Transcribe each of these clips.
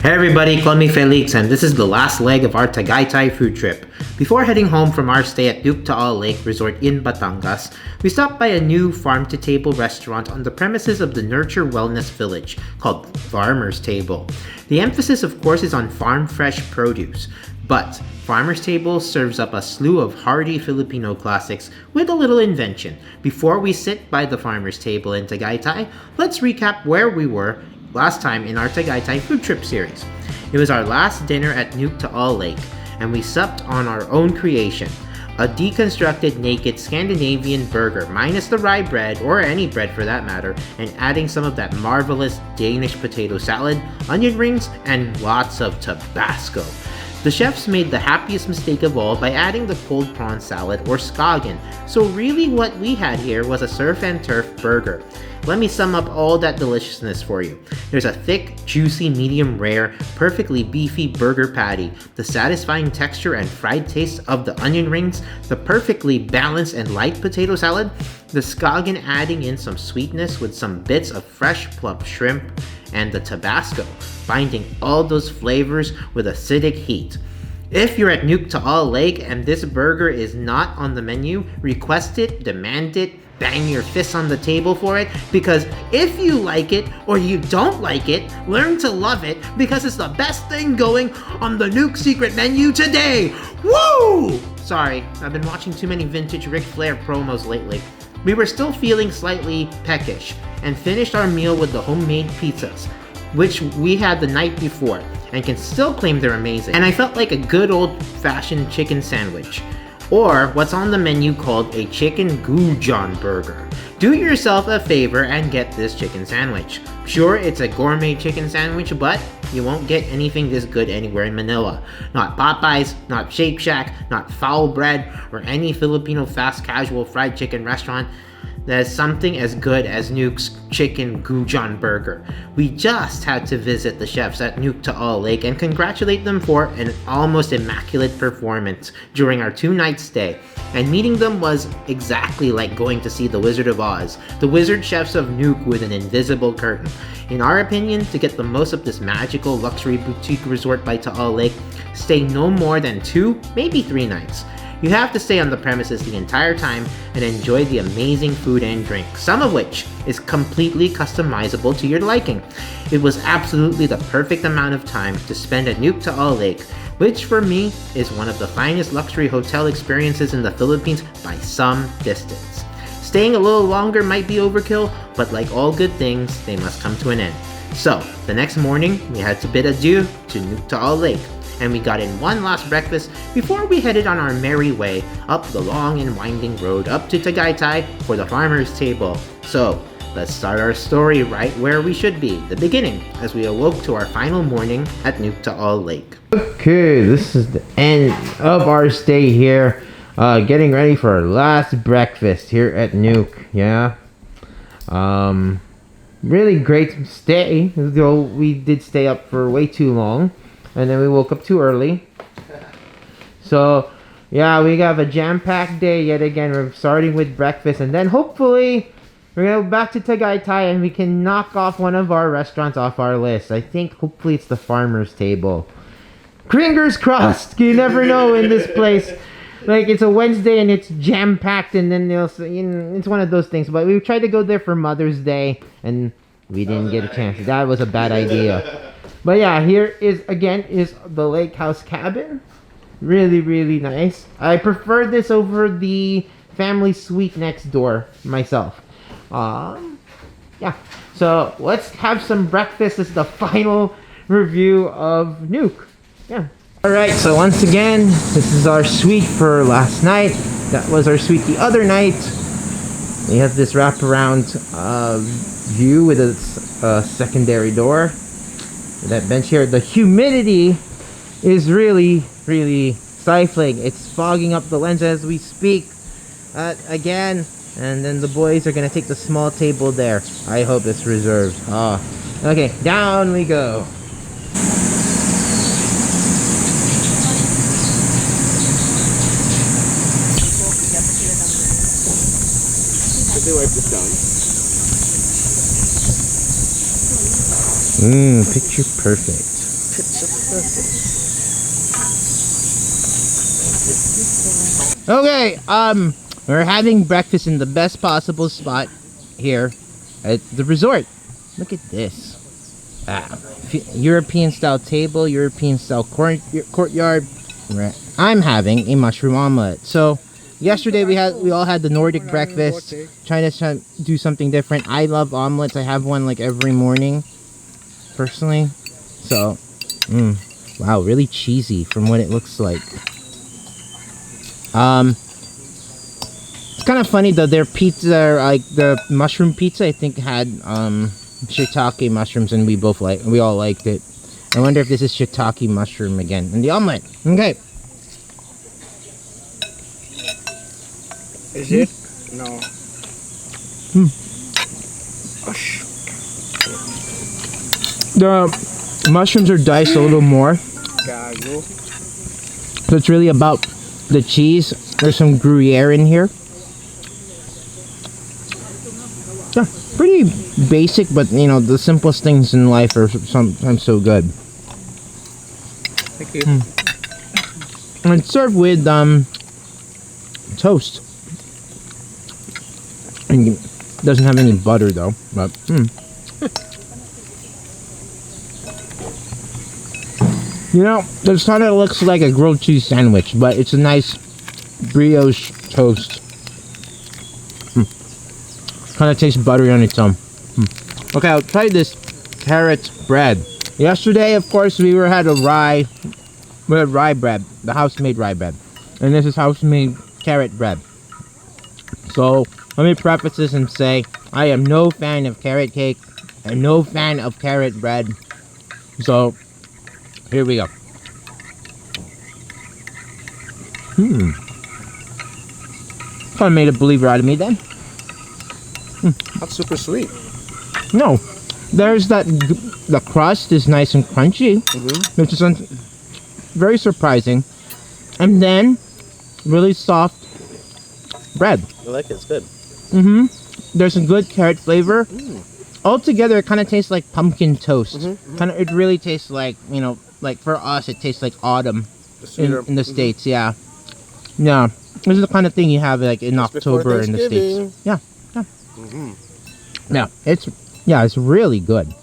Hey everybody, call me Felix and this is the last leg of our Tagaytay food trip. Before heading home from our stay at Nuuk Taal Lake Resort in Batangas, we stopped by a new farm-to-table restaurant on the premises of the Nurture Wellness Village called Farmer's Table. The emphasis of course is on farm-fresh produce, but Farmer's Table serves up a slew of hearty Filipino classics with a little invention. Before we sit by the Farmer's Table in Tagaytay, let's recap where we were last time in our Tagaytay food trip series. It was our last dinner at Nuuk Taal Lake, and we supped on our own creation, a deconstructed naked Scandinavian burger minus the rye bread, or any bread for that matter, and adding some of that marvelous Danish potato salad, onion rings, and lots of Tabasco. The chefs made the happiest mistake of all by adding the cold prawn salad or skagen, so really what we had here was a surf and turf burger. Let me sum up all that deliciousness for you. There's a thick, juicy, medium rare, perfectly beefy burger patty, the satisfying texture and fried taste of the onion rings, the perfectly balanced and light potato salad, the skagen adding in some sweetness with some bits of fresh plump shrimp, and the Tabasco, binding all those flavors with acidic heat. If you're at Nuuk Taal Lake and this burger is not on the menu, request it, demand it, bang your fists on the table for it, because if you like it or you don't like it, learn to love it because it's the best thing going on the Nuuk secret menu today. Woo! Sorry, I've been watching too many vintage Ric Flair promos lately. We were still feeling slightly peckish and finished our meal with the homemade pizzas, which we had the night before and can still claim they're amazing. And I felt like a good old-fashioned chicken sandwich, or what's on the menu called a chicken goujon burger. Do yourself a favor and get this chicken sandwich. Sure, it's a gourmet chicken sandwich, but you won't get anything this good anywhere in Manila. Not Popeyes, not Shake Shack, not Foul Bread, or any Filipino fast casual fried chicken restaurant that is something as good as Nuuk's chicken goujon burger. We just had to visit the chefs at Nuuk Taal Lake and congratulate them for an almost immaculate performance during our 2-night stay. And meeting them was exactly like going to see the Wizard of Oz, the wizard chefs of Nuuk with an invisible curtain. In our opinion, to get the most of this magical luxury boutique resort by Taal Lake, stay no more than 2, maybe 3 nights. You have to stay on the premises the entire time and enjoy the amazing food and drink, some of which is completely customizable to your liking. It was absolutely the perfect amount of time to spend at Nuuk Taal Lake, which for me is one of the finest luxury hotel experiences in the Philippines by some distance. Staying a little longer might be overkill, but like all good things, they must come to an end. So, the next morning, we had to bid adieu to Nuuk Taal Lake, and we got in one last breakfast before we headed on our merry way up the long and winding road up to Tagaytay for the Farmer's Table. So, let's start our story right where we should be, the beginning, as we awoke to our final morning at Nuuk Taal Lake. Okay, this is the end of our stay here. Getting ready for our last breakfast here at Nuuk. Yeah. Really great stay, though we did stay up for way too long. And then we woke up too early. So, yeah, we have a jam-packed day yet again. We're starting with breakfast. And then hopefully, we're going to go back to Tagaytay and we can knock off one of our restaurants off our list. I think hopefully it's the Farmer's Table. Fingers crossed! You never know in this place. Like, it's a Wednesday and it's jam-packed and then it's one of those things. But we tried to go there for Mother's Day and we didn't get a chance. That was a bad idea. But yeah, here is the Lake House cabin. Really, really nice. I prefer this over the family suite next door myself. Yeah. So let's have some breakfast. This is the final review of Nuuk. Yeah. Alright, so once again, this is our suite for last night. That was our suite the other night. We have this wraparound view with a secondary door. That bench here, the humidity is really, really stifling. It's fogging up the lens as we speak again. And then the boys are going to take the small table there. I hope it's reserved. Okay, down we go. Did they wipe this down? Picture perfect. Okay, we're having breakfast in the best possible spot here at the resort. Look at this. European style table, European style courtyard. I'm having a mushroom omelette. So yesterday we all had the Nordic breakfast, trying to do something different. I love omelets. I have one like every morning, personally. So, wow, really cheesy from what it looks like. It's kind of funny though. Their pizza, like the mushroom pizza, I think had shiitake mushrooms, and we all liked it. I wonder if this is shiitake mushroom again. And the omelet. Okay. Is it? No. The mushrooms are diced a little more. Gago. So it's really about the cheese. There's some Gruyere in here. Yeah, pretty basic, but you know, the simplest things in life are sometimes so good. Thank you. And it's served with toast. And it doesn't have any butter though, but you know, this kind of looks like a grilled cheese sandwich, but it's a nice brioche toast. Kind of tastes buttery on its own. Okay, I'll try this carrot bread. Yesterday, of course, we had rye bread, the house-made rye bread, and this is house-made carrot bread. So let me preface this and say I am no fan of carrot cake and no fan of carrot bread. So here we go. Kind of made a believer out of me then. That's super sweet. No, there's the crust is nice and crunchy, which is very surprising, and then really soft bread. I like it. It's good. There's a good carrot flavor. Altogether, it kind of tastes like pumpkin toast. It really tastes like, you know, like for us, it tastes like autumn in the States. Yeah, yeah. This is the kind of thing you have like in October in the States. Yeah. Yeah, it's really good.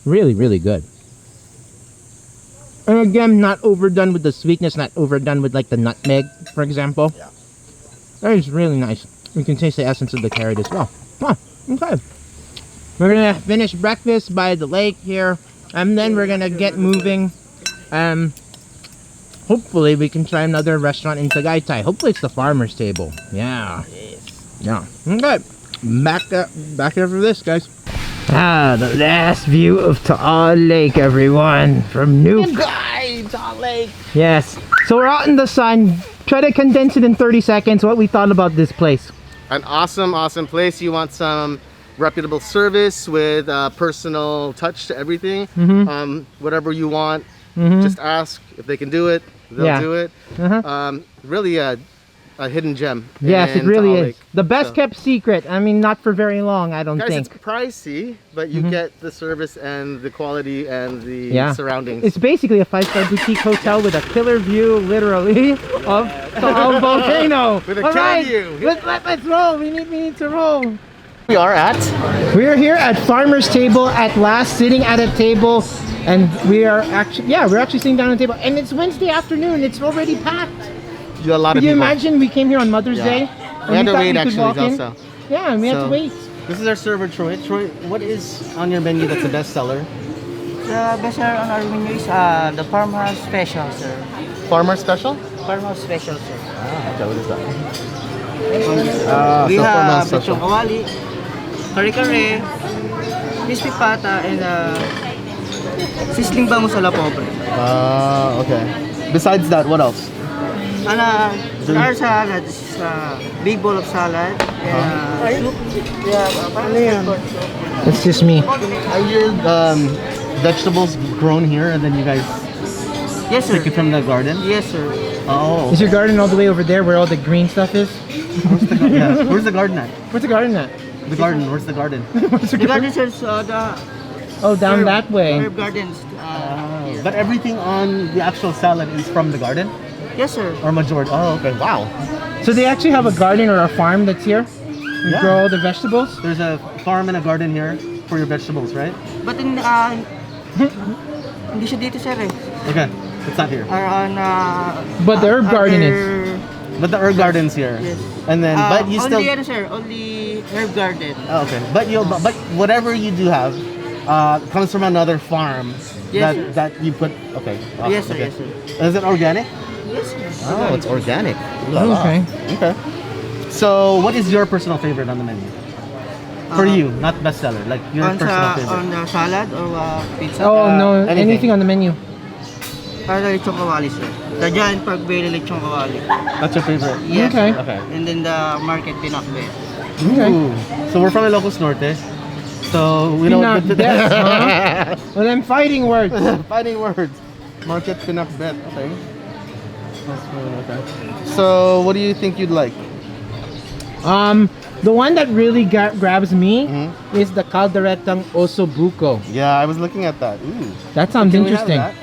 Really good. And again, not overdone with the sweetness, not overdone with like the nutmeg, for example. Yeah. That is really nice. You can taste the essence of the carrot as well. Okay. We're gonna finish breakfast by the lake here, and then we're gonna get moving. Hopefully we can try another restaurant in Tagaytay. Hopefully it's the farmer's table. Yeah. Yeah. Okay. Back after this, guys. The last view of Taal Lake, everyone, from Nuuk. Taal Lake. Yes. So we're out in the sun. Try to condense it in 30 seconds. What we thought about this place? An awesome place. You want some reputable service with personal touch to everything. Whatever you want, just ask if they can do it. They'll do it. Really a hidden gem. Yes, it really Taal is. Lake. The best kept secret. I mean, not for very long, I don't think. It's pricey, but you get the service and the quality and the surroundings. It's basically a 5-star boutique hotel with a killer view, literally, of Taal Volcano. With a killer view. Let's roll. We need to roll. We're here at Farmer's Table at last, sitting at a table, and we're actually sitting down at a table, and it's Wednesday aftroon. It's already packed. A lot of Could you people. imagine we came here on Mother's Day? We had to wait actually also. Yeah, and we had to wait. This is our server Troy. Troy, what is on your menu that's the best seller? The best seller on our menu is the farmhouse special, sir. Farmer special? Farmhouse special, sir. Okay, what is that? We so have farmhouse lechon special. kawali, kare-kare, crispy pata, and sizzling bangus a la pobre. Okay. Besides that, what else? And our salad is big bowl of salad and soup. It's just me. Are your vegetables grown here and then you guys Yes, sir. pick it from the garden? Yes, sir. Oh. Is your garden all the way over there where all the green stuff is? Where's the garden at? Where's the garden at? The garden, where's the garden? The garden is Oh, down that way. herb gardens. But everything on the actual salad is from the garden? Yes, sir. Or majority? Oh, okay. Wow. So they actually have a garden or a farm that's here? You Yeah. grow all the vegetables? There's a farm and a garden here for your vegetables, right? But in, hindi siya dito, sir, eh. Okay. It's not here. Or on, But the herb garden is. But the herb garden's here. Yes. And then, but you still... Only, ano, sir, only herb garden. Oh, okay. But whatever you do have comes from another farm Yes, sir. that you put... Okay. Awesome. Yes, sir, Okay. yes, sir. Is it organic? Yes, sir. Oh, it's organic. Okay. Okay. So, what is your personal favorite on the menu? For you, not bestseller. Like your personal favorite. On the salad or pizza? Oh, no. anything. Anything on the menu. Para lechon kawali, sir. The giant pork belly lechon kawali. That's your favorite. Yes. Okay. Okay. And then the market pinakbet. Okay. Ooh. So we're from Ilocos Norte. So we know what Pinakbet, huh? Well, I'm fighting words. Fighting words. Market pinakbet. Okay. That's good, okay. So what do you think you'd like? The one that really grabs me Mhm. is the kalderetang osso buco. Yeah, I was looking at that. Ooh. That sounds Can we have interesting. that?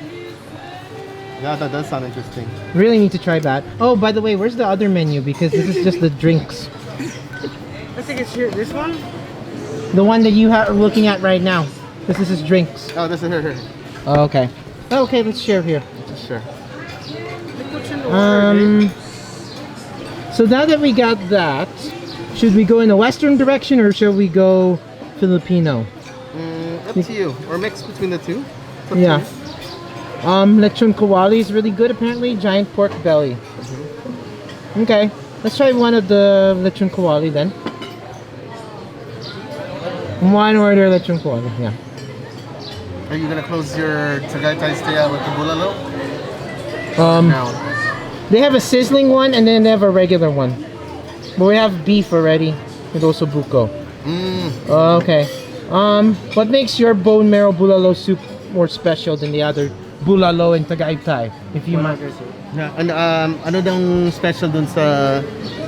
Yeah, that does sound interesting. Really need to try that. Oh, by the way, where's the other menu? Because this is just the drinks. I think it's here. This one? The one that you are looking at right now. This is his drinks. Oh, this is here. Oh, okay. Okay, let's share here. Sure. So now that we got that, should we go in the western direction or should we go Filipino? Up to you. Or mix between the two. It's up to Yeah. you. Lechon kawali is really good apparently. Giant pork belly. Okay, let's try one of the lechon kawali then. One order lechon kawali. Yeah. Are you gonna close your Tagaytay stay out with the Bulalo? No. They have a sizzling one and then they have a regular one. But we have beef already with also buco. Okay. What makes your bone marrow bulalo soup more special than the other bulalo in Tagaytay? If you might. Yeah. And ano dang special dun sa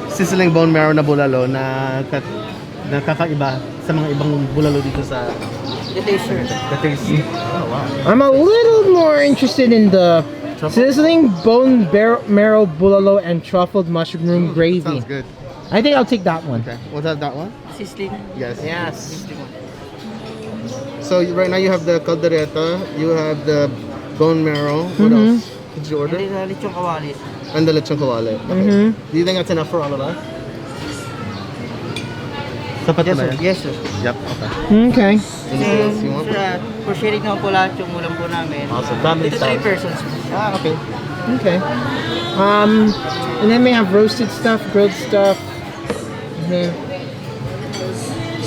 sizzling bone marrow na bulalo na kakaiba sa mga ibang bulalo dito sa The taster. the taste? Oh wow. I'm a little more interested in the sizzling bone marrow bulalo and truffled mushroom gravy. Sounds good. I think I'll take that one. Okay. We'll have that one? Sizzling. Yes. Yes. Sizzling one. So right now you have the kaldereta, you have the bone marrow. What else did you order? And then lechon kawali. And the lechon kawali. Okay. Do you think that's enough for all of us? Sapat Yes, na sir. yan? Yes, sir. Yep. Okay. Okay. Anything else you want? Sir, for sharing naman po lahat yung ulam po namin. Awesome. Family Ito style. 3 persons. Ah, okay. Okay. And then we have roasted stuff, grilled stuff.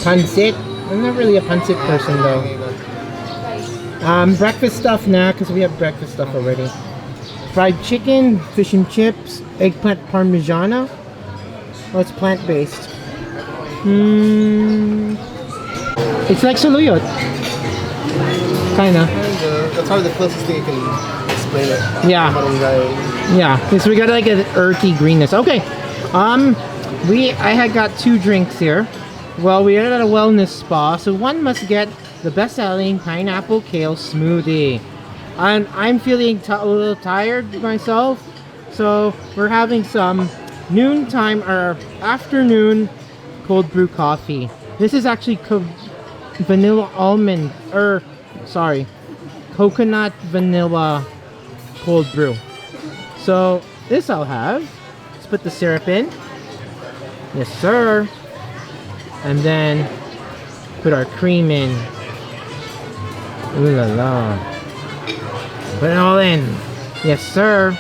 Pancit. I'm not really a pancit person though. Breakfast stuff now because we have breakfast stuff already. Fried chicken, fish and chips, eggplant parmigiana. Oh, it's plant-based. It's like saluyot. Kinda. That's probably the closest thing you can explain it. Yeah. Barangay. Yeah, because we got like an earthy greenness. Okay. I had got 2 drinks here. Well, we are at a wellness spa, so one must get the best-selling pineapple kale smoothie. And I'm feeling a little tired myself, so we're having some noontime or afternoon cold brew coffee. This is actually vanilla almond, coconut vanilla cold brew. So this I'll have. Let's put the syrup in. Yes, sir. And then put our cream in. Ooh la la. Put it all in. Yes, sir.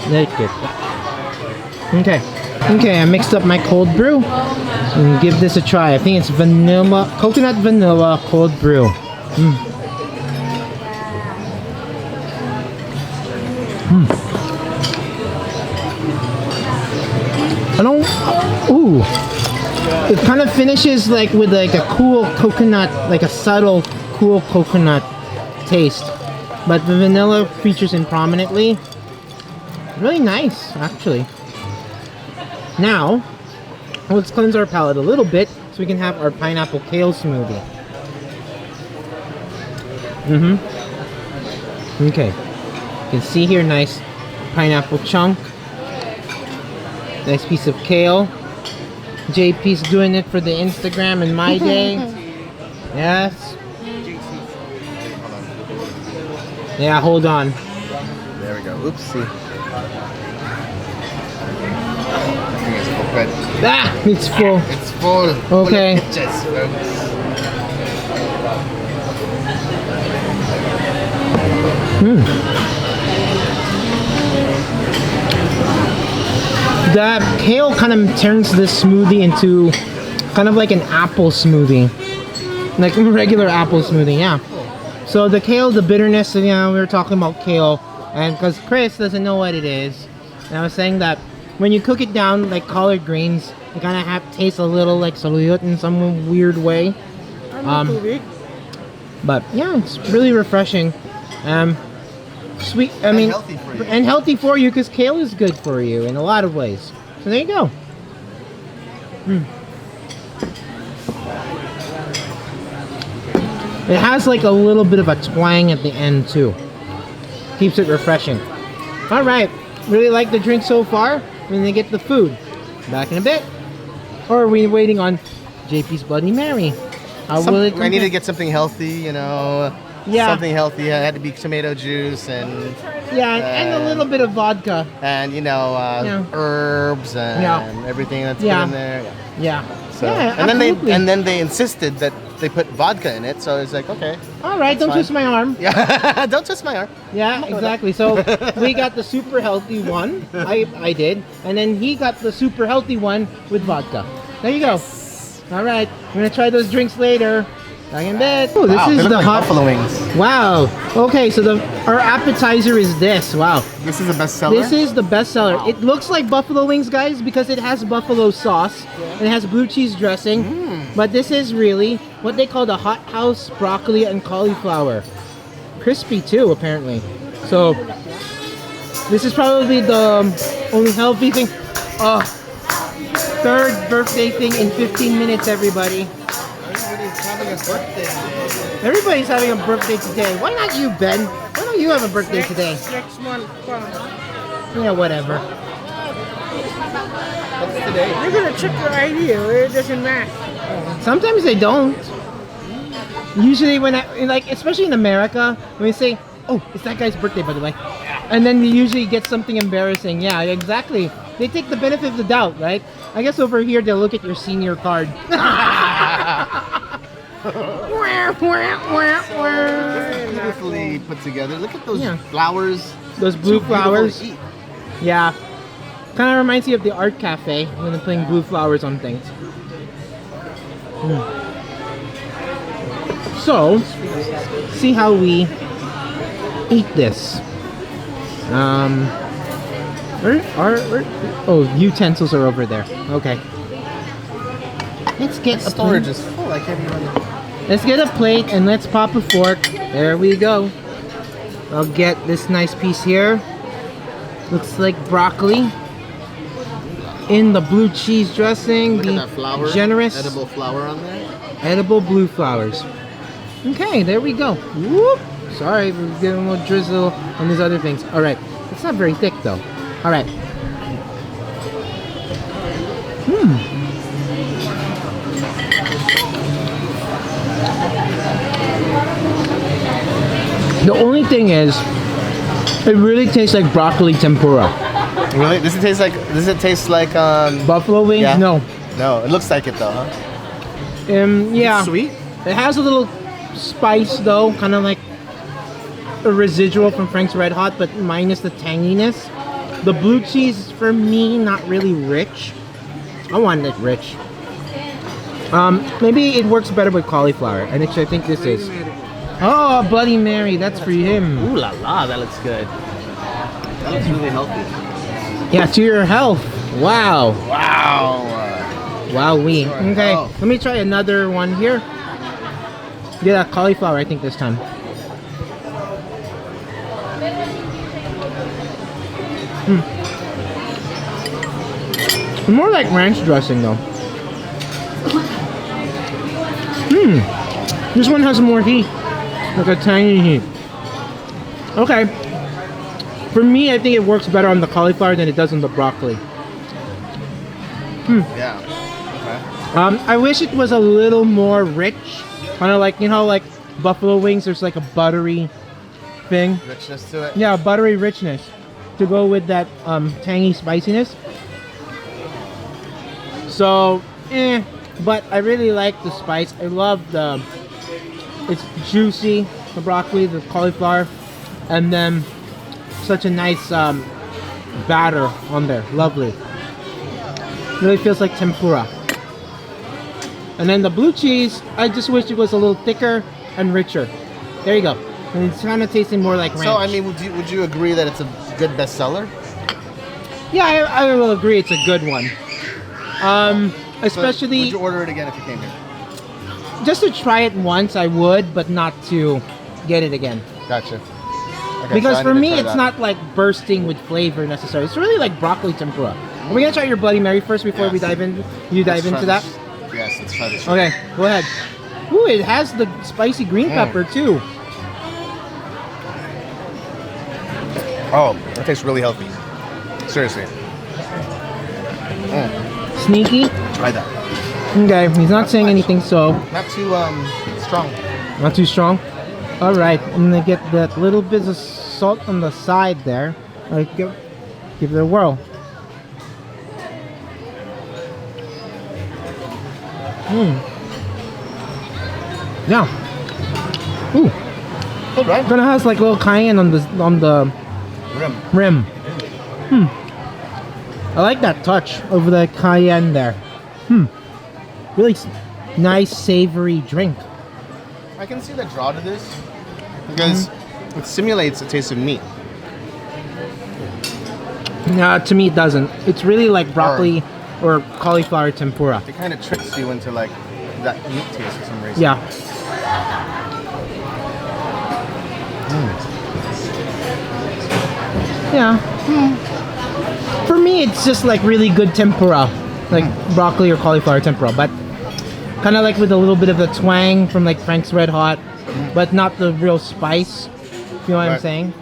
Look at that. Okay. Okay, I mixed up my cold brew. And give this a try. I think it's coconut vanilla cold brew. Ooh. It kind of finishes like with like a cool coconut, like a subtle cool coconut taste. But the vanilla features in prominently. Really nice, actually. Now, let's cleanse our palate a little bit so we can have our pineapple kale smoothie. Okay. You can see here, nice pineapple chunk. Nice piece of kale. JP's doing it for the Instagram in my day. Yes. Yeah, hold on. There we go. Oopsie. I think it's full, but Ah, it's full. it's full. Okay. Full of pitches, folks. The kale kind of turns this smoothie into kind of like an apple smoothie. Like a regular apple smoothie, yeah. So the kale, the bitterness, we were talking about kale, and because Chris doesn't know what it is, and I was saying that when you cook it down like collard greens, it kind of tastes a little like saluyot in some weird way. But yeah, it's really refreshing. Sweet, I mean, healthy for you. and healthy for you because kale is good for you in a lot of ways. So there you go. It has like a little bit of a twang at the end too. Keeps it refreshing. All right, really like the drink so far. We're gonna get the food. Back in a bit. Or are we waiting on JP's Bloody Mary? How will it I need to compare? get something healthy, you know. Yeah. Something healthy. It had to be tomato juice and Yeah, and a little bit of vodka. you know Yeah. herbs and Yeah. everything that's Yeah. put in there. Yeah. Yeah. So yeah, and absolutely. then they insisted that they put vodka in it. So it's like, okay. All right, don't fine. twist my arm. Yeah. Don't twist my arm. Yeah, exactly. So we got the super healthy one. I did, and then he got the super healthy one with vodka. There you go. All right, we're gonna try those drinks later. Back in bed. Oh, this Wow, is they look the like hot. buffalo wings. Wow. Okay, so our appetizer is this. Wow. This is the best seller. This is the best seller. It looks like buffalo wings, guys, because it has buffalo sauce and it has blue cheese dressing. But this is really what they call the hot house broccoli and cauliflower. Crispy too, apparently. So this is probably the only healthy thing. Oh, third birthday thing in 15 minutes, everybody. Everybody's having a birthday. Everybody's having a birthday today. Why not you, Ben? Why don't you have a birthday today? Next month. Yeah, whatever. What's today? You're gonna check your ID. It doesn't matter. Sometimes they don't. Usually when like, especially in America, when we say, oh, it's that guy's birthday, by the way. And then you usually get something embarrassing. Yeah, exactly. They take the benefit of the doubt, right? I guess over here they'll look at your senior card. Beautifully put together. Look at those Yeah. flowers. Those blue So beautiful flowers. to eat. Yeah. Kind of reminds you of the art cafe when they're putting blue flowers on things. So, see how we eat this. Oh, utensils are over there. Okay. Let's get a Storage plate. is full. I can't even. Let's get a plate and let's pop a fork. There we go. I'll get this nice piece here. Looks like broccoli in the blue cheese dressing. Look the at that flower. generous Edible flower on there. edible blue flowers. Okay, there we go. Whoop. Sorry, we're getting a little drizzle on these other things. All right, it's not very thick though. All right. The only thing is, it really tastes like broccoli tempura. Really? Does it taste like? Does it taste like? Buffalo wings? Yeah. No. No, it looks like it though, huh? Yeah. Sweet. It has a little spice though, kind of like a residual from Frank's Red Hot, but minus the tanginess. The blue cheese for me, not really rich. I want it rich. Maybe it works better with cauliflower, and which I think this is. Oh, Bloody Mary, that's for him. Ooh la la, that looks good. That looks really healthy. Yeah, to your health. Wow. Wow. Wowee. Sorry. Okay, Oh. let me try another one here. Yeah, cauliflower, I think this time. More like ranch dressing though. This one has more heat. Like a tangy heat. Okay. For me, I think it works better on the cauliflower than it does on the broccoli. Yeah. I wish it was a little more rich. Kind of like, you know, like buffalo wings, there's like a buttery thing. Richness to it. Yeah, buttery richness to go with that tangy spiciness. So, but I really like the spice. I love it's juicy, the broccoli, the cauliflower, and then such a nice batter on there. Lovely. Really feels like tempura. And then the blue cheese, I just wish it was a little thicker and richer. There you go. And it's kind of tasting more like ranch. So, I mean, would you agree that it's a good bestseller? Yeah, I will agree it's a good one. Especially... Would you order it again if you came here? Just to try it once, I would, but not to get it again. Gotcha. Okay, Because so for I need to me, try it's that. not like bursting with flavor necessarily. It's really like broccoli tempura. Are we gonna try your Bloody Mary first before we Yes. dive in? You dive Let's into try that? this. Yes, let's try this. Okay, go ahead. Ooh, it has the spicy green pepper too. Oh, that tastes really healthy. Seriously. Sneaky. Try that. Okay, he's not saying anything, so Not too strong. not too strong. All right, I'm gonna get that little bit of salt on the side there. Give it a whirl. Yeah. Ooh. Good, right? Kind of has like little cayenne on the rim. I like that touch of the cayenne there. Really nice savory drink. I can see the draw to this because it simulates a taste of meat. No, to me it doesn't. It's really like broccoli or cauliflower tempura. It kind of tricks you into like that meat taste for some reason. Yeah. Yeah. For me, it's just like really good tempura, like broccoli or cauliflower tempura, but kind of like with a little bit of the twang from like Frank's Red Hot, but not the real spice. You know what I'm Right. saying?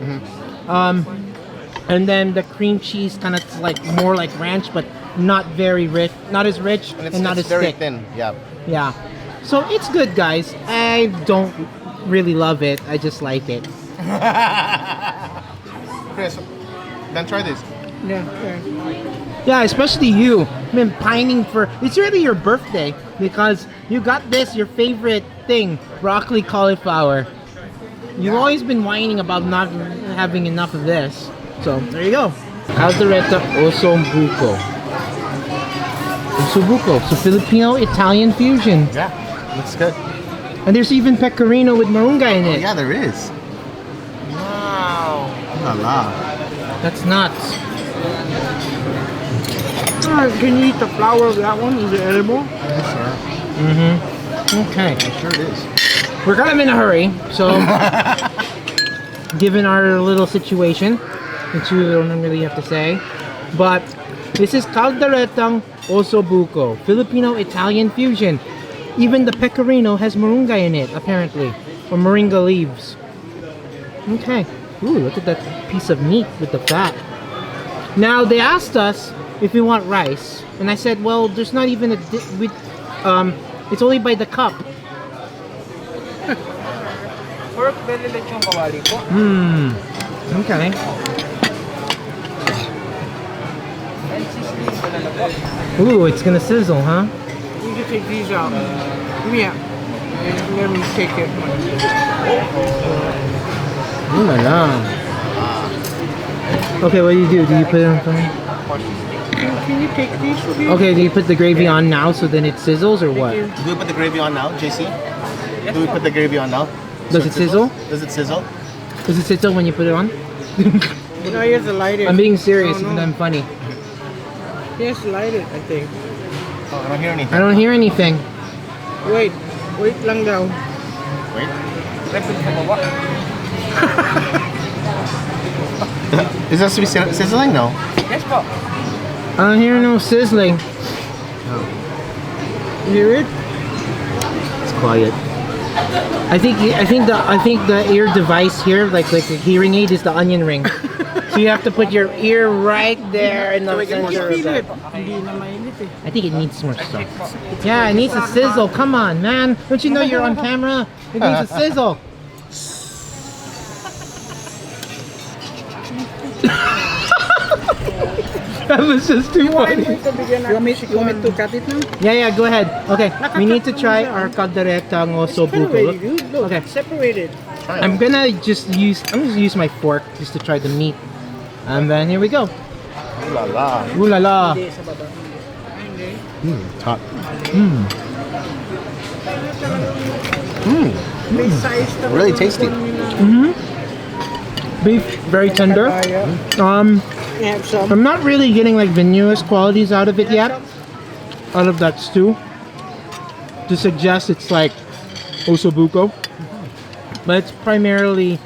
And then the cream cheese kind of like more like ranch, but not very rich, not as rich, And and not it's as very thick. thin. Yeah. Yeah. So it's good, guys. I don't really love it. I just like it. Chris, then try this. Yeah, especially you. I've been pining for. It's really your birthday because you got this, your favorite thing, broccoli cauliflower. You've always been whining about not having enough of this. So there you go. Caldereta osso buco. Osso buco. So Filipino-Italian fusion. Yeah, looks good. And there's even pecorino with marunga in Oh, it. yeah, there is. Wow. La la. That's nuts. Can you eat the flour of that one? Is it edible? Yes, sir. Okay. Sure it is. We're kind of in a hurry, so given our little situation, which you don't really have to say, but this is calderetang osso buco, Filipino-Italian fusion. Even the pecorino has moringa in it, apparently, or moringa leaves. Okay. Ooh, look at that piece of meat with the fat. Now they asked us if we want rice, and I said, well, there's not even it's only by the cup. Pork belly lechon kawali po. Okay. And sizzling bulalo po. Ooh, it's gonna sizzle, huh? You can take these out. Yeah. Let me take it. Ooh la la. Okay, what do? Do you put it on fire? Can you take these, please? Okay, do you put the gravy on now so then it sizzles or what? Do we put the gravy on now, JC? Do we put the gravy on now? Does it sizzle? Does it sizzle? Does it sizzle when you put it on? No, you have to light it. I'm being serious, No, even no. though I'm funny. He has to light it, I think. Oh, I don't hear anything. I don't hear anything. Wait lang daw. Wait. Repeat ka ba? Is that supposed to be sizzling? No. Yes po. I don't hear no sizzling. You hear it? It's quiet. I think the ear device here, like the hearing aid, is the onion ring. So you have to put your ear right there in the center of that. I think it needs more stuff. Yeah, it needs a sizzle. Come on, man. Don't you know you're on camera? It needs a sizzle. That was just too funny. You want me to cut it now? Yeah, go ahead. Okay, we need to try our kaldereta osso buco. Look, Okay, separated. I'm gonna just use my fork just to try the meat, and then here we go. Ooh la la. Ooh la la. Hot. Really tasty. Beef, very tender. Have some. I'm not really getting like the newest qualities out of it yet, out of that stew, to suggest it's like osso buco, but it's primarily,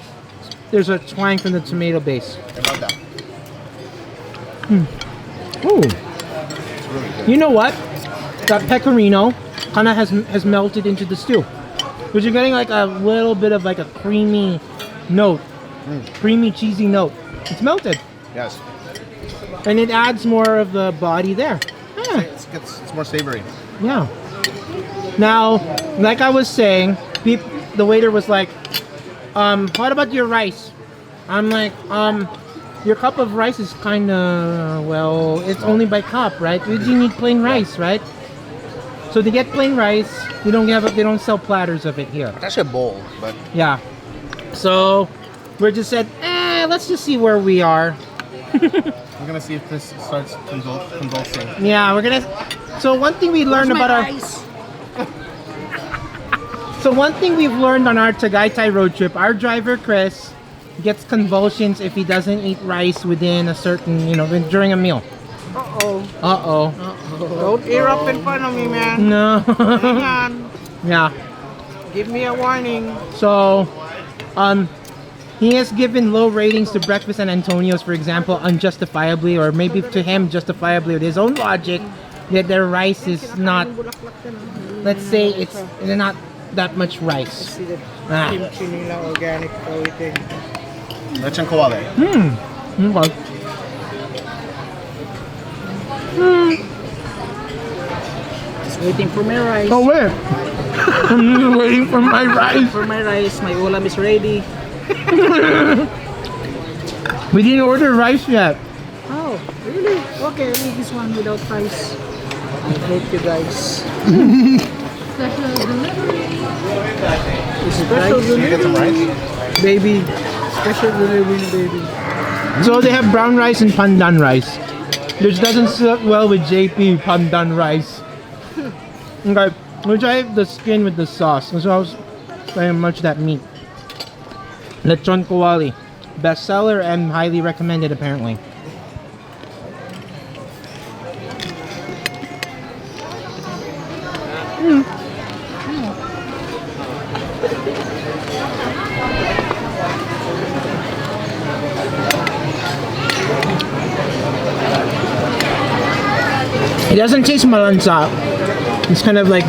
there's a twang from the tomato base. I love that. Ooh, It's really good. you know what? That pecorino kind of has melted into the stew, but you're getting like a little bit of like a creamy note, creamy cheesy note. It's melted. Yes. And it adds more of the body there. Yeah. It's more savory. Yeah. Now, like I was saying, the waiter was like, what about your rice? I'm like, your cup of rice is kind of, well, it's only by cup, right? You need plain rice, right? So to get plain rice, they don't sell platters of it here. It's actually a bowl, but Yeah. So we just said, let's just see where we are. we're gonna see if this starts convulsing. Yeah, we're gonna. So one thing we learned about our. So one thing we've learned on our Tagaytay road trip, our driver Chris gets convulsions if he doesn't eat rice within a certain, during a meal. Uh-oh. Don't erupt in front of me, man. No. Hang on. Yeah. Give me a warning. So, he has given low ratings to breakfast and Antonio's, for example, unjustifiably, or maybe to him justifiably with his own logic, that their rice is not, let's say it's not that much rice. See the Ah. kimchi nila, organic everything. Lechon kawali. Okay. Just waiting for my rice. Oh wait, I'm just waiting for my rice. For my rice, my ulam is ready. We didn't order rice yet. Oh, really? Okay, I'll eat this one without rice. I hate you guys. Special Can you get some rice? baby. Special delivery, baby. So they have brown rice and pandan rice, which doesn't sit well with JP pandan rice. Okay, we'll try the skin with the sauce. So I was very much that meat. Lechon kawali, bestseller and highly recommended apparently. It doesn't taste malansa. It's kind of like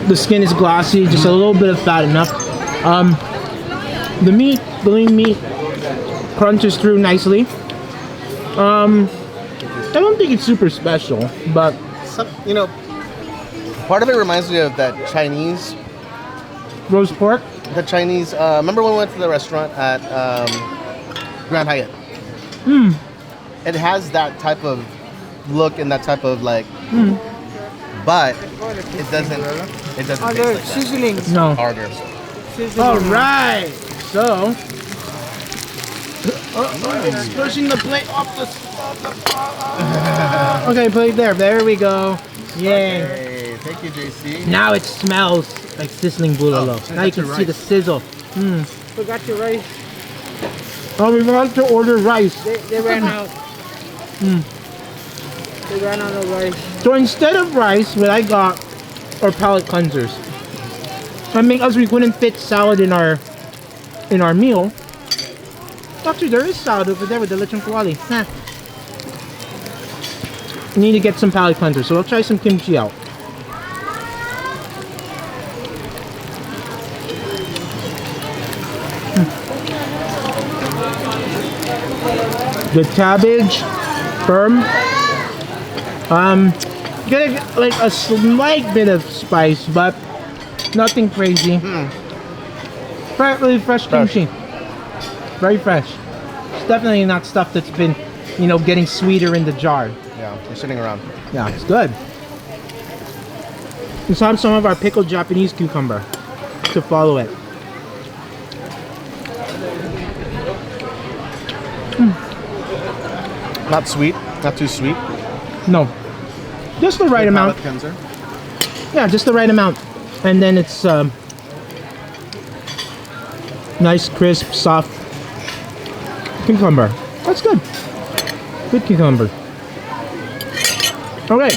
the skin is glossy, just a little bit of fat enough. The lean meat crunches through nicely. I don't think it's super special, but Part of it reminds me of that Chinese. roast pork. The Chinese. Remember when we went to the restaurant at Grand Hyatt? It has that type of look and that type of like, but it doesn't. It doesn't taste like that. Sizzling. It's No. harder. All right, so it's pushing the plate off the. Okay, plate there. There we go. Yay! Hey, thank you, JC. Now it smells like sizzling bulalo. Oh, Now you can that's see your the sizzle. Forgot your rice. Oh, we want to order rice. They ran out. They ran out of rice. So instead of rice, what I got are palate cleansers. I mean, as we couldn't fit salad in our meal. Actually, there is salad over there with the lechon kawali. We need to get some palate cleansers, so I'll try some kimchi out. The cabbage, firm. Getting like a slight bit of spice, but nothing crazy. Really fresh kimchi. Very fresh. It's definitely not stuff that's been, you know, getting sweeter in the jar. Yeah, we're sitting around. Yeah, it's good. Let's have some of our pickled Japanese cucumber to follow it. Not sweet, not too sweet. No, just the right amount. Palate cleanser. Yeah, just the right amount. And then it's nice, crisp, soft cucumber. That's good. Good cucumber. Okay.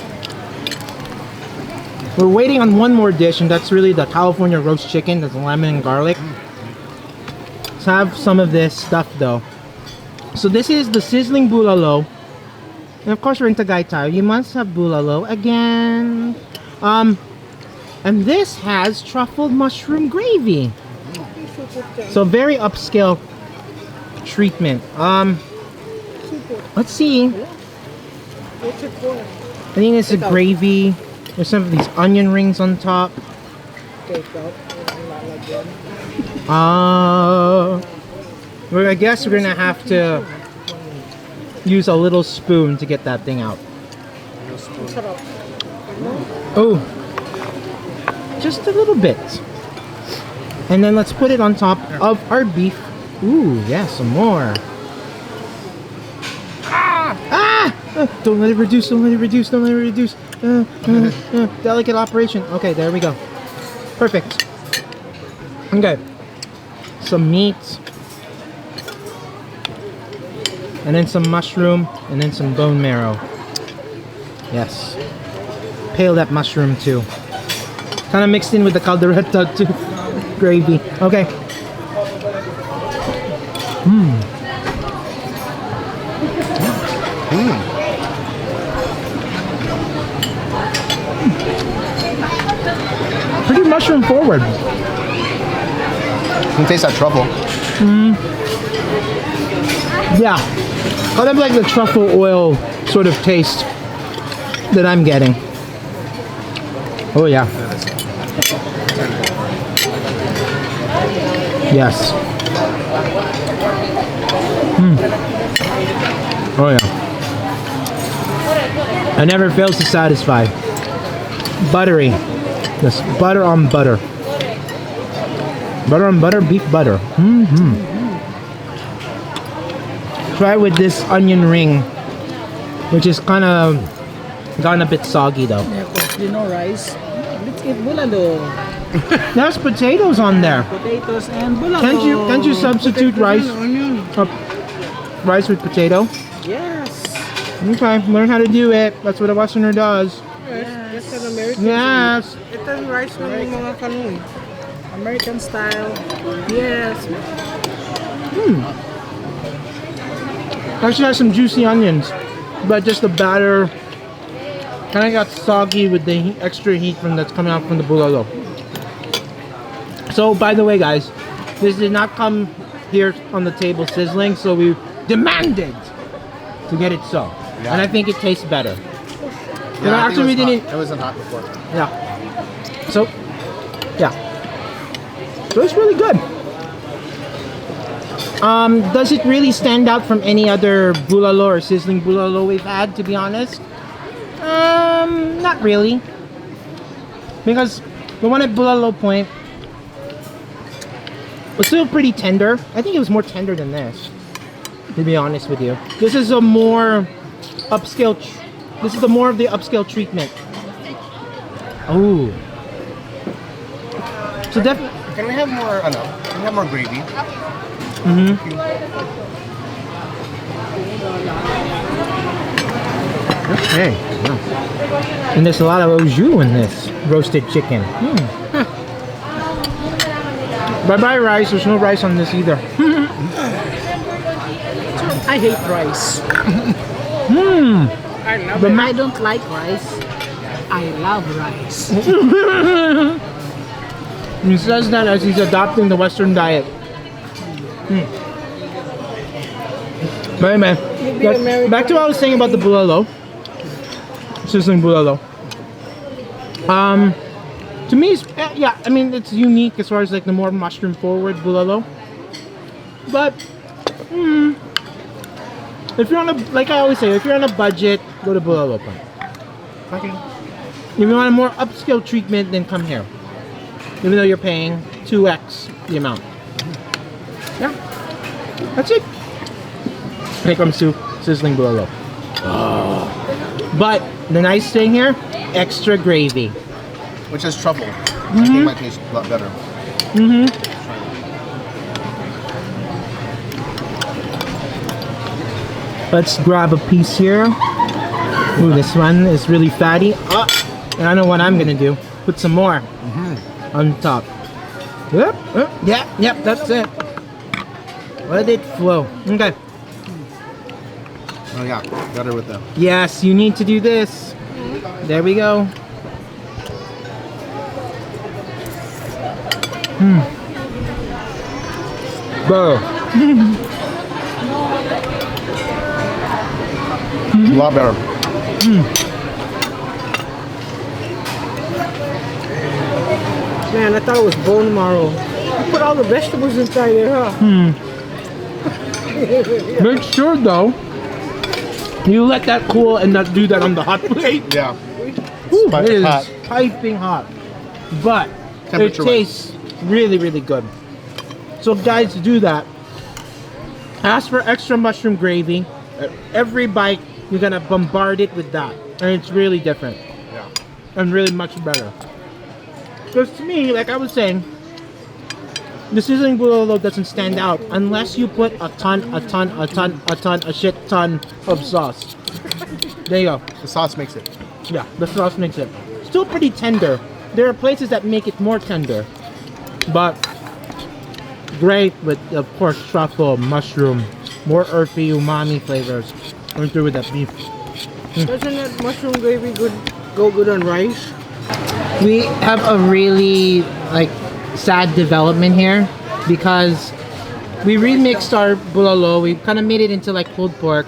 We're waiting on one more dish, and that's really the California roast chicken. That's lemon and garlic. Let's have some of this stuff though. So this is the sizzling bulalo. And of course we're in Tagaytay. You must have bulalo again. And this has truffled mushroom gravy. So very upscale treatment. Let's see. I think it's a gravy. There's some of these onion rings on top. I guess we're gonna have to use a little spoon to get that thing out. Oh, just a little bit. And then let's put it on top of our beef. Ooh, yeah, some more. Don't let it reduce, don't let it reduce, don't let it reduce. Delicate operation. Okay, there we go. Perfect. Okay. Some meat. And then some mushroom. And then some bone marrow. Yes. Pale that mushroom too. Kind of mixed in with the caldereta too. Gravy. Okay. Pretty mushroom forward. You can taste that truffle. Yeah. Kind of like the truffle oil sort of taste that I'm getting. Oh yeah. Yes. Oh yeah. It never fails to satisfy. Buttery. Yes, butter on butter. Butter on butter, beef butter. Try it with this onion ring, which is kind of gone a bit soggy though. You know rice. Let's get bulalo. There's potatoes on there. Potatoes and bulalo. Can't you substitute rice? Rice with potato? Yes. Okay, learn how to do it. That's what a Westerner does. Yes. That's an American. Yes. Ito yung rice ng mga Kanoy. American style. Yes. Actually has some juicy onions, but just the batter kind of got soggy with the extra heat that's coming out from the bulalo. So by the way guys, this did not come here on the table sizzling, so we demanded to get it so. Yeah. And I think it tastes better. Yeah, Actually we didn't. It wasn't hot before. Yeah. So, yeah. So it's really good. Does it really stand out from any other bulalo or sizzling bulalo we've had, to be honest? Not really. Because the one at Bulalo Point was still pretty tender. I think it was more tender than this, to be honest with you. This is a more upscale, this is the more of the upscale treatment. Oh. So definitely. Can we have more? Can we have more gravy? Okay. Wow. And there's a lot of au jus in this roasted chicken. Bye bye rice. There's no rice on this either. I hate rice. I don't like rice. I love rice. He says that as he's adopting the Western diet. But anyway, back to what I was saying about the bulalo. Sizzling bulalo. To me, it's, yeah, I mean, it's unique as far as like the more mushroom forward bulalo. But, if you're on a, like I always say, if you're on a budget, go to bulalo point. Okay. If you want a more upscale treatment, then come here. Even though you're paying 2x the amount. Yeah, that's it. When it comes to sizzling bulalo. But the nice thing here, extra gravy. Which is truffle. I think it might taste a lot better. Let's grab a piece here. Ooh, this one is really fatty. And I know what I'm gonna do. Put some more on top. Yep, yep, that's it. Let it flow. Okay. Oh yeah, better with them. Yes, you need to do this. There we go. Bro. A lot better. Man, I thought it was bone marrow. You put all the vegetables inside there, huh? Make sure though, you let that cool and not do that on the hot plate. Yeah. Ooh, it is hot. piping hot. But it Temperature tastes really, really good. So guys, do that. Ask for extra mushroom gravy. At every bite, you're gonna bombard it with that. And it's really different. Yeah. And really much better. Because to me, like I was saying, the sizzling bulalo doesn't stand out unless you put a shit ton of sauce. There you go. The sauce makes it. Yeah, the sauce makes it. Still pretty tender. There are places that make it more tender. But great with, of course, truffle, mushroom, more earthy umami flavors. Going through with that beef. Doesn't that mushroom gravy go good on rice? We have a really like sad development here because we remixed our bulalo. We kind of made it into like pulled pork.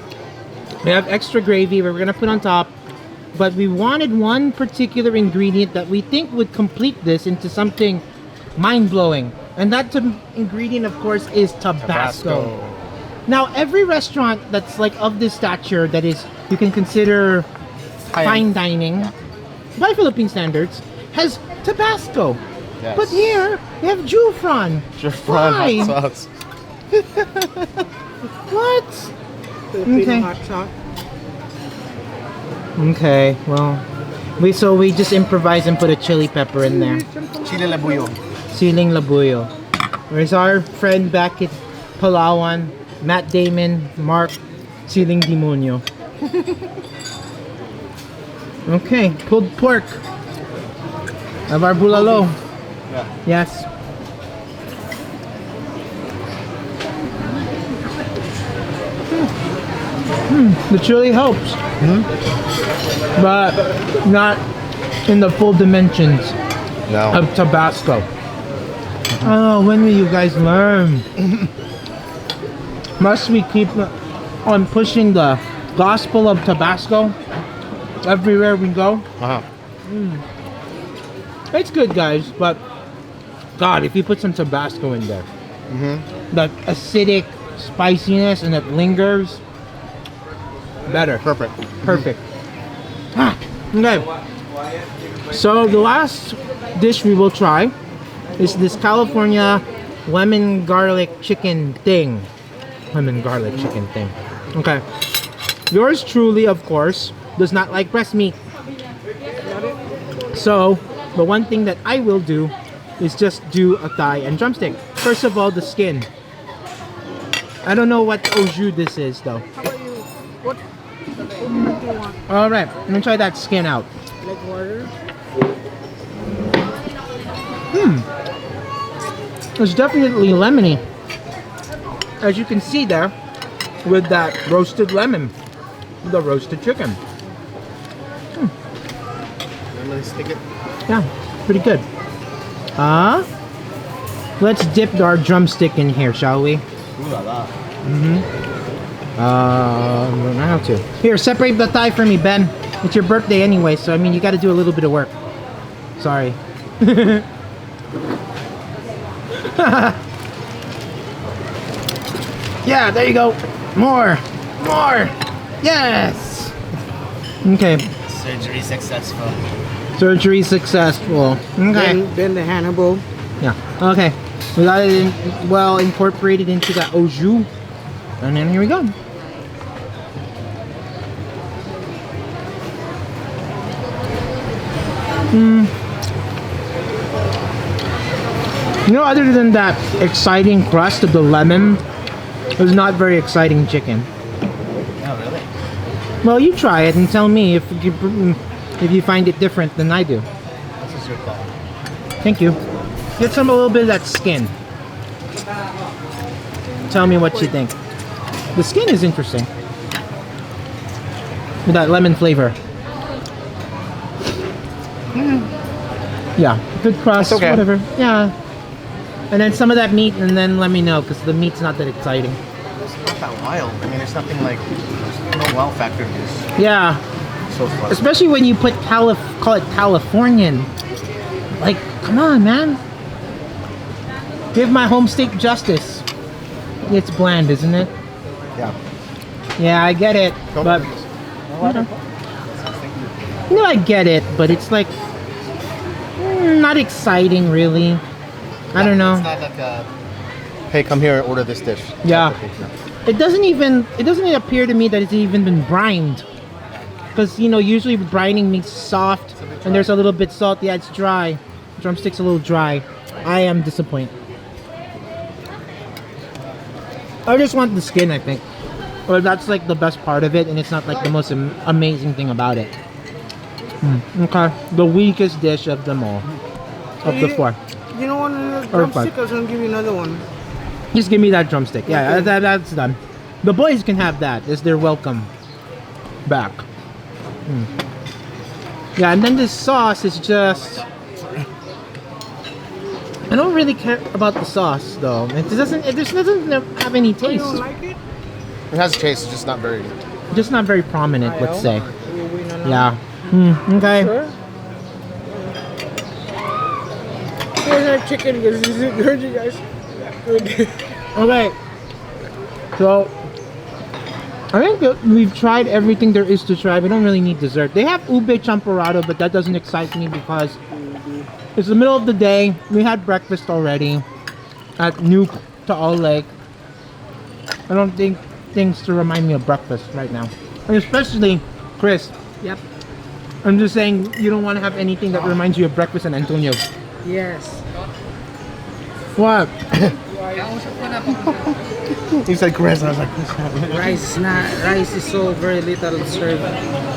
We have extra gravy we're gonna put on top, but we wanted one particular ingredient that we think would complete this into something mind-blowing, and that ingredient, of course, is Tabasco. Now, every restaurant that's like of this stature, that is, you can consider fine dining by Philippine standards, has Tabasco. Yes. But here, we have Jufran. Why? Hot sauce. What? Filipino Okay. hot sauce. Okay, well, we just improvise and put a chili pepper in there. Chile labuyo. Siling labuyo. Where's our friend back at Palawan, Matt Damon, Mark, Siling Demonyo. Okay, pulled pork of our bulalo. Yeah. Yes. The chili helps, but not in the full dimensions No. of Tabasco. Oh, when will you guys learn? Must we keep on pushing the gospel of Tabasco everywhere we go? Uh-huh. It's good, guys, but God, if you put some Tabasco in there, that acidic spiciness and it lingers, better. Perfect. Perfect. Okay. So the last dish we will try is this California lemon garlic chicken thing. Lemon garlic chicken thing. Okay. Yours truly, of course, does not like breast meat. So the one thing that I will do is just do a thigh and drumstick. First of all, the skin. I don't know what au jus this is though. How about you? What do you want? All right, let me try that skin out. Like water? It's definitely lemony, as you can see there, with that roasted lemon, the roasted chicken. Let's stick it. Yeah, pretty good. Let's dip our drumstick in here, shall we? Ooh la la. Don't know how to. Here, separate the thigh for me, Ben. It's your birthday anyway, so I mean, you got to do a little bit of work. Sorry. Yeah, there you go. More. Yes. Okay. Surgery successful. Surgery successful. Okay. Then the Hannibal. Yeah. Okay. We got it well incorporated into the au jus. And then here we go. You know, other than that exciting crust of the lemon, it was not very exciting chicken. Oh, really? Well, you try it and tell me if you find it different than I do. This is your call. Thank you. Get a little bit of that skin. Tell me what you think. The skin is interesting. With that lemon flavor. Yeah, good crust, okay. whatever. Yeah. And then some of that meat, and then let me know, because the meat's not that exciting. It's not that wild. I mean, there's nothing like, there's no wow factor in this. Yeah. So far. Especially when you put call it Californian. Like, come on, man. Give my home steak justice. It's bland, isn't it? Yeah. Yeah, I get it, but no, I get it, but it's like not exciting, really. I don't know. It's not like a, hey, come here and order this dish. Yeah. It doesn't appear to me that it's even been brined. Because, you know, usually brining means soft and there's a little bit salt. Yeah, it's dry. Drumstick's a little dry. I am disappointed. I just want the skin, I think. Or that's like the best part of it, and it's not like the most amazing thing about it. Okay. The weakest dish of them all. Of the four. You don't want another Or drumstick? five. I was gonna give you another one. Just give me that drumstick. Yeah, Okay. that's done. The boys can have that. It's their welcome back. Yeah, and then this sauce is just... I don't really care about the sauce though. It doesn't have any You taste. don't like it? It has a taste, it's just not very. Just not very prominent, let's say. We know now. Yeah. Okay. Sure. Here's our chicken because this is good, you guys. Good. Okay. So I think that we've tried everything there is to try. We don't really need dessert. They have ube champorado, but that doesn't excite me because it's the middle of the day. We had breakfast already at Nuuk Taal Lake. I don't think things to remind me of breakfast right now. And especially Chris. Yep. I'm just saying you don't want to have anything that reminds you of breakfast and Antonio. Yes. What? He said Chris, I was like, Rice is so very little served,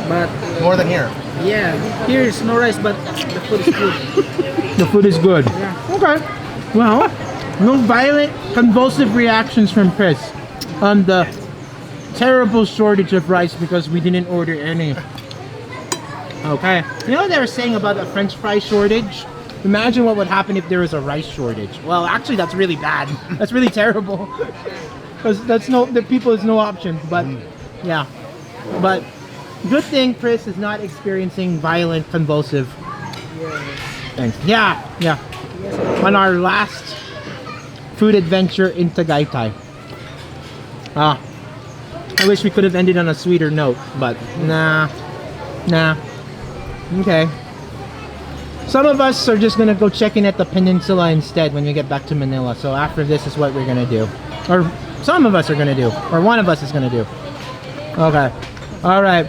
but more than here. yeah, here is no rice, but the food is good. The food is good. Yeah. Okay. Well, no violent, convulsive reactions from Chris on the terrible shortage of rice because we didn't order any. Okay. You know what they were saying about the French fry shortage? Imagine what would happen if there was a rice shortage. Well, actually, that's really bad. That's really terrible. Because the people is no option. But yeah. But good thing Chris is not experiencing violent, convulsive things. Yeah. On our last food adventure in Tagaytay. I wish we could have ended on a sweeter note, but nah. Okay. Some of us are just gonna go check in at the peninsula instead when we get back to Manila. So after this is what we're gonna do. Or some of us are gonna do. Or one of us is gonna do. Okay. Alright.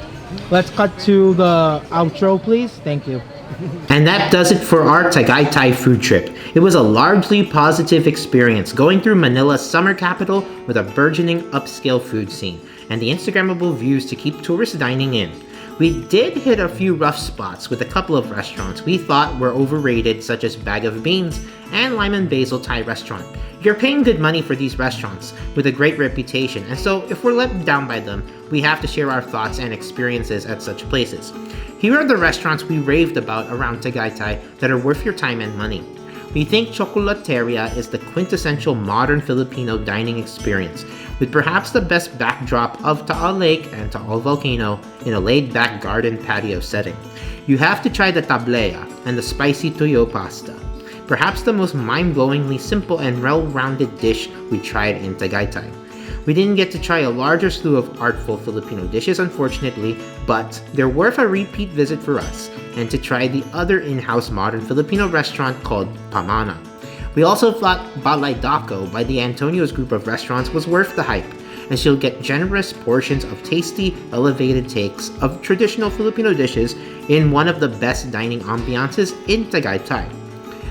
Let's cut to the outro, please. Thank you. And that does it for our Tagaytay food trip. It was a largely positive experience going through Manila's summer capital with a burgeoning upscale food scene and the Instagrammable views to keep tourist dining in. We did hit a few rough spots with a couple of restaurants we thought were overrated, such as Bag of Beans and Lime and Basil Thai restaurant. You're paying good money for these restaurants with a great reputation, and so if we're let down by them, we have to share our thoughts and experiences at such places. Here are the restaurants we raved about around Tagaytay that are worth your time and money. We think Chocolateria is the quintessential modern Filipino dining experience, with perhaps the best backdrop of Taal Lake and Taal Volcano in a laid-back garden patio setting. You have to try the tablea and the spicy tuyo pasta. Perhaps the most mind-blowingly simple and well-rounded dish we tried in Tagaytay. We didn't get to try a larger slew of artful Filipino dishes, unfortunately, but they're worth a repeat visit for us, and to try the other in-house modern Filipino restaurant called Pamana. We also thought Balay Daco by the Antonio's group of restaurants was worth the hype, as you'll get generous portions of tasty, elevated takes of traditional Filipino dishes in one of the best dining ambiances in Tagaytay.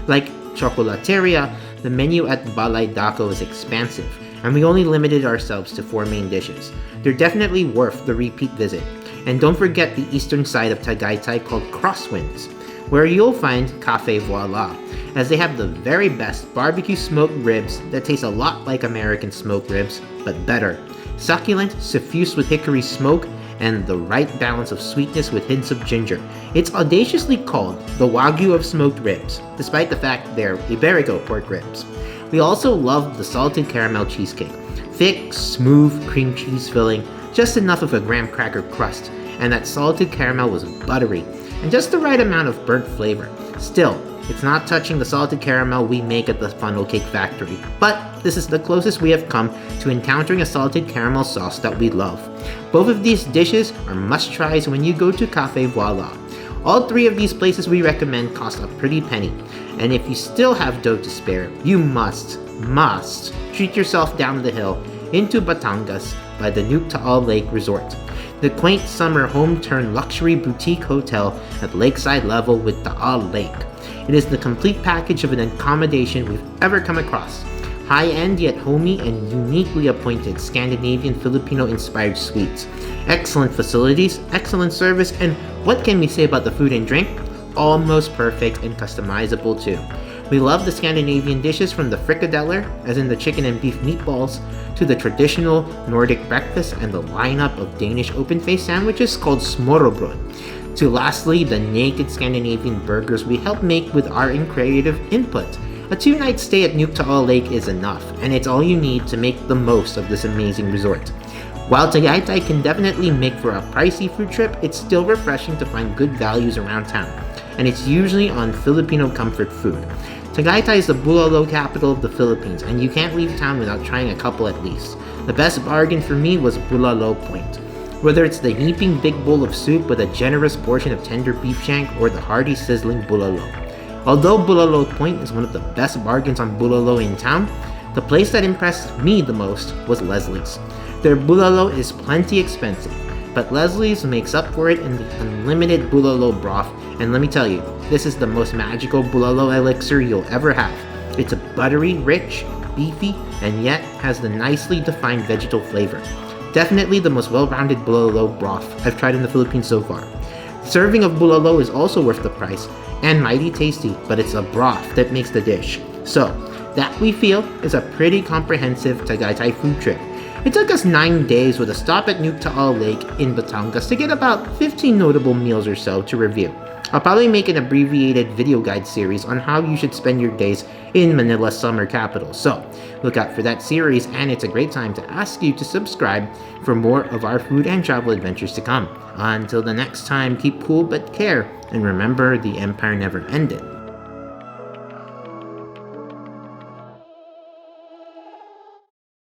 Like chocolateria, the menu at Balay Daco is expansive, and we only limited ourselves to 4 main dishes. They're definitely worth the repeat visit. And don't forget the eastern side of Tagaytay called Crosswinds, where you'll find Cafe Voila, as they have the very best barbecue smoked ribs that taste a lot like American smoked ribs, but better. Succulent, suffused with hickory smoke, and the right balance of sweetness with hints of ginger. It's audaciously called the Wagyu of smoked ribs, despite the fact they're Iberico pork ribs. We also loved the salted caramel cheesecake. Thick, smooth cream cheese filling, just enough of a graham cracker crust, and that salted caramel was buttery, and just the right amount of burnt flavor. Still, it's not touching the salted caramel we make at the funnel cake factory, but this is the closest we have come to encountering a salted caramel sauce that we love. Both of these dishes are must-tries when you go to Cafe Voila. All 3 of these places we recommend cost a pretty penny, and if you still have dough to spare, you must treat yourself down the hill into Batangas by the Nuuk Taal Lake Resort, the quaint summer home-turned luxury boutique hotel at lakeside level with Taal Lake. It is the complete package of an accommodation we've ever come across. High-end yet homey and uniquely appointed Scandinavian Filipino-inspired suites. Excellent facilities, excellent service, and what can we say about the food and drink? Almost perfect and customizable too. We love the Scandinavian dishes from the frikadeller, as in the chicken and beef meatballs, to the traditional Nordic breakfast and the lineup of Danish open-faced sandwiches called smørrebrød, to lastly the naked Scandinavian burgers we help make with our creative input. A 2-night stay at Nuuk Taal Lake is enough, and it's all you need to make the most of this amazing resort. While Tagaytay can definitely make for a pricey food trip, it's still refreshing to find good values around town, and it's usually on Filipino comfort food. Tagaytay is the Bulalo capital of the Philippines, and you can't leave town without trying a couple at least. The best bargain for me was Bulalo Point. Whether it's the heaping big bowl of soup with a generous portion of tender beef shank or the hearty sizzling bulalo. Although Bulalo Point is one of the best bargains on bulalo in town, the place that impressed me the most was Leslie's. Their bulalo is plenty expensive, but Leslie's makes up for it in the unlimited bulalo broth, and let me tell you, this is the most magical bulalo elixir you'll ever have. It's a buttery, rich, beefy, and yet has the nicely defined vegetal flavor. Definitely the most well-rounded bulalo broth I've tried in the Philippines so far. Serving of bulalo is also worth the price, and mighty tasty, but it's a broth that makes the dish. So, that we feel is a pretty comprehensive Tagaytay food trip. It took us 9 days with a stop at Nuuk Taal Lake in Batangas to get about 15 notable meals or so to review. I'll probably make an abbreviated video guide series on how you should spend your days in Manila's summer capital. So, look out for that series, and it's a great time to ask you to subscribe for more of our food and travel adventures to come. Until the next time, keep cool but care, and remember the empire never ended.